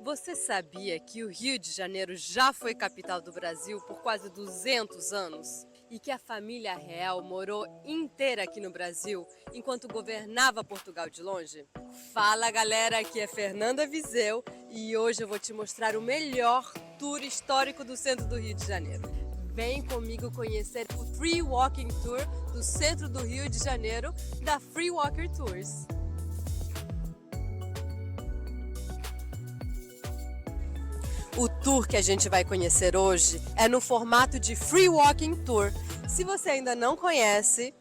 Você sabia que o Rio de Janeiro já foi capital do Brasil por quase 200 anos? E que a família real morou inteira aqui no Brasil enquanto governava Portugal de longe? Fala galera, aqui é Fernanda Viseu e hoje eu vou te mostrar o melhor tour histórico do centro do Rio de Janeiro. Vem comigo conhecer o Free Walking Tour do centro do Rio de Janeiro da Free Walker Tours. O tour que a gente vai conhecer hoje é no formato de Free Walking Tour. Se você ainda não conhece,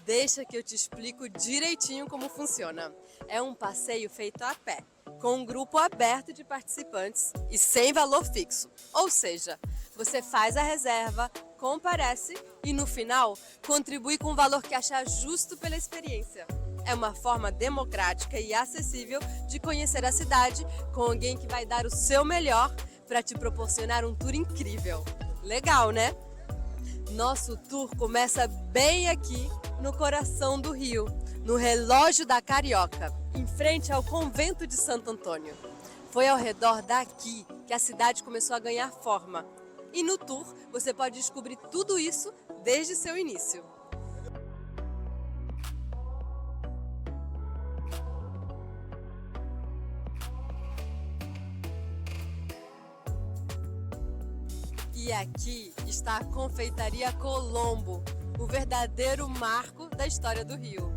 deixa que eu te explico direitinho como funciona. É um passeio feito a pé, com um grupo aberto de participantes e sem valor fixo. Ou seja, você faz a reserva, comparece e no final contribui com o valor que achar justo pela experiência. É uma forma democrática e acessível de conhecer a cidade com alguém que vai dar o seu melhor para te proporcionar um tour incrível. Legal, né? Nosso tour começa bem aqui no coração do Rio, no Relógio da Carioca, em frente ao Convento de Santo Antônio. Foi ao redor daqui que a cidade começou a ganhar forma. E no tour você pode descobrir tudo isso desde seu início. E aqui está a Confeitaria Colombo, o verdadeiro marco da história do Rio.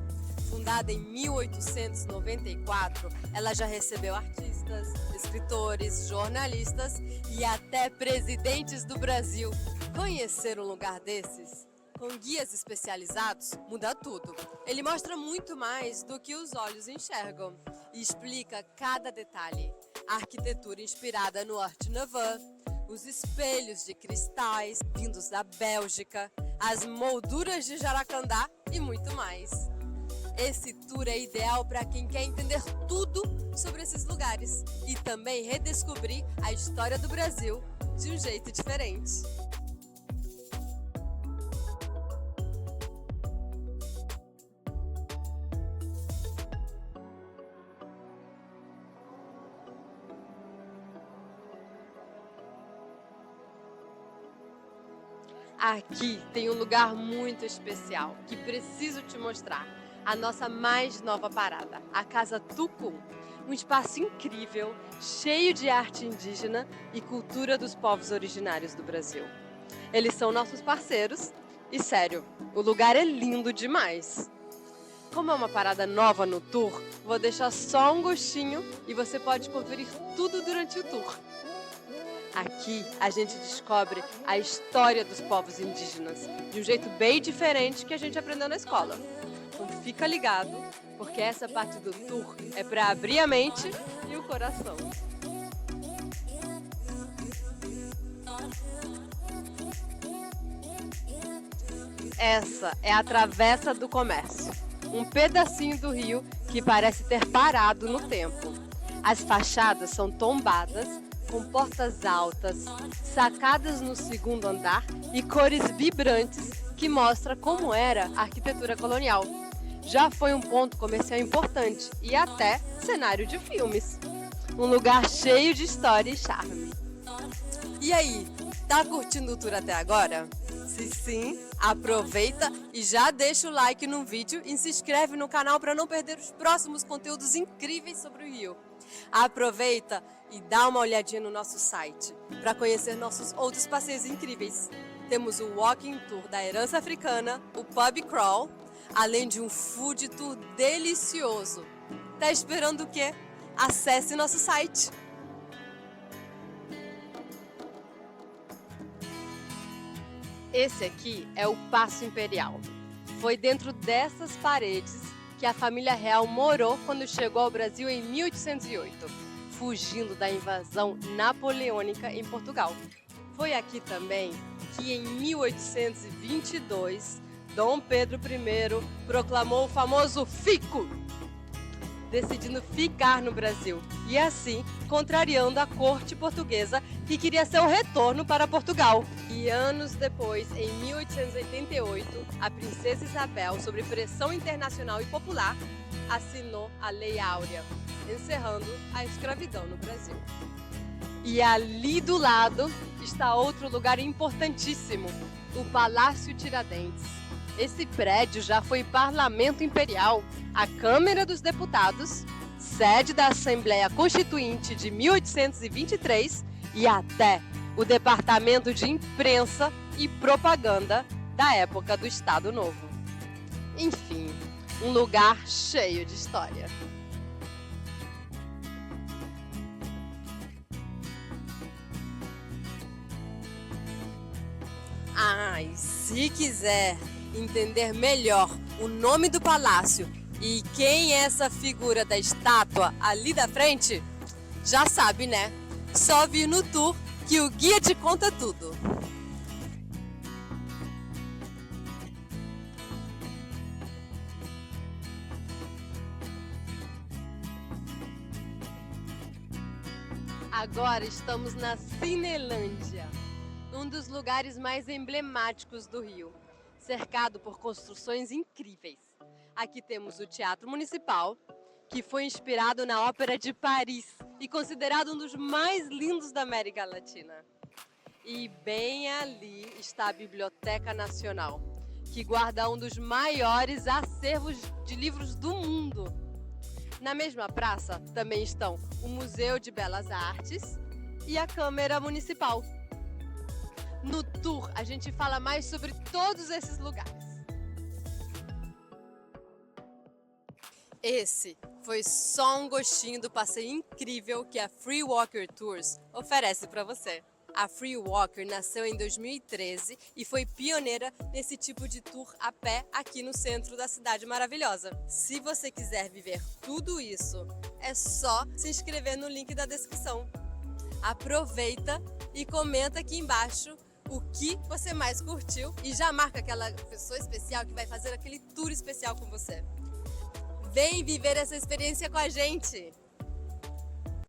Fundada em 1894, ela já recebeu artistas, escritores, jornalistas e até presidentes do Brasil. Conhecer um lugar desses, com guias especializados, muda tudo. Ele mostra muito mais do que os olhos enxergam e explica cada detalhe. A arquitetura inspirada no Art Nouveau, os espelhos de cristais vindos da Bélgica, as molduras de Jaracandá e muito mais. Esse tour é ideal para quem quer entender tudo sobre esses lugares e também redescobrir a história do Brasil de um jeito diferente. Aqui tem um lugar muito especial que preciso te mostrar. A nossa mais nova parada, a Casa Tucum. Um espaço incrível, cheio de arte indígena e cultura dos povos originários do Brasil. Eles são nossos parceiros e, sério, o lugar é lindo demais. Como é uma parada nova no tour, vou deixar só um gostinho e você pode conferir tudo durante o tour. Aqui a gente descobre a história dos povos indígenas de um jeito bem diferente que a gente aprendeu na escola. Então fica ligado, porque essa parte do tour é para abrir a mente e o coração. Essa é a Travessa do Comércio, um pedacinho do Rio que parece ter parado no tempo. As fachadas são tombadas, com portas altas, sacadas no segundo andar e cores vibrantes que mostra como era a arquitetura colonial. Já foi um ponto comercial importante e até cenário de filmes. Um lugar cheio de história e charme. E aí, tá curtindo o tour até agora? Se sim, aproveita e já deixa o like no vídeo e se inscreve no canal para não perder os próximos conteúdos incríveis sobre o Rio. Aproveita e dá uma olhadinha no nosso site para conhecer nossos outros passeios incríveis. Temos o Walking Tour da Herança Africana, o Pub Crawl, além de um Food Tour delicioso. Tá esperando o quê? Acesse nosso site! Esse aqui é o Paço Imperial. Foi dentro dessas paredes que a família real morou quando chegou ao Brasil em 1808, fugindo da invasão napoleônica em Portugal. Foi aqui também que em 1822, Dom Pedro I proclamou o famoso Fico, decidindo ficar no Brasil e assim contrariando a corte portuguesa que queria seu retorno para Portugal. E anos depois, em 1888, a princesa Isabel, sob pressão internacional e popular, assinou a Lei Áurea, encerrando a escravidão no Brasil. E ali do lado está outro lugar importantíssimo, o Palácio Tiradentes. Esse prédio já foi Parlamento Imperial, a Câmara dos Deputados, sede da Assembleia Constituinte de 1823 e até o Departamento de Imprensa e Propaganda da época do Estado Novo. Enfim, um lugar cheio de história. E se quiser entender melhor o nome do palácio e quem é essa figura da estátua ali da frente, já sabe, né? Só vir no tour que o guia te conta tudo. Agora estamos na Cinelândia, um dos lugares mais emblemáticos do Rio, cercado por construções incríveis. Aqui temos o Teatro Municipal, que foi inspirado na Ópera de Paris e considerado um dos mais lindos da América Latina. E bem ali está a Biblioteca Nacional, que guarda um dos maiores acervos de livros do mundo. Na mesma praça também estão o Museu de Belas Artes e a Câmara Municipal. No tour, a gente fala mais sobre todos esses lugares. Esse foi só um gostinho do passeio incrível que a Free Walker Tours oferece para você. A Free Walker nasceu em 2013 e foi pioneira nesse tipo de tour a pé aqui no centro da cidade maravilhosa. Se você quiser viver tudo isso, é só se inscrever no link da descrição. Aproveita e comenta aqui embaixo o que você mais curtiu e já marca aquela pessoa especial que vai fazer aquele tour especial com você. Vem viver essa experiência com a gente!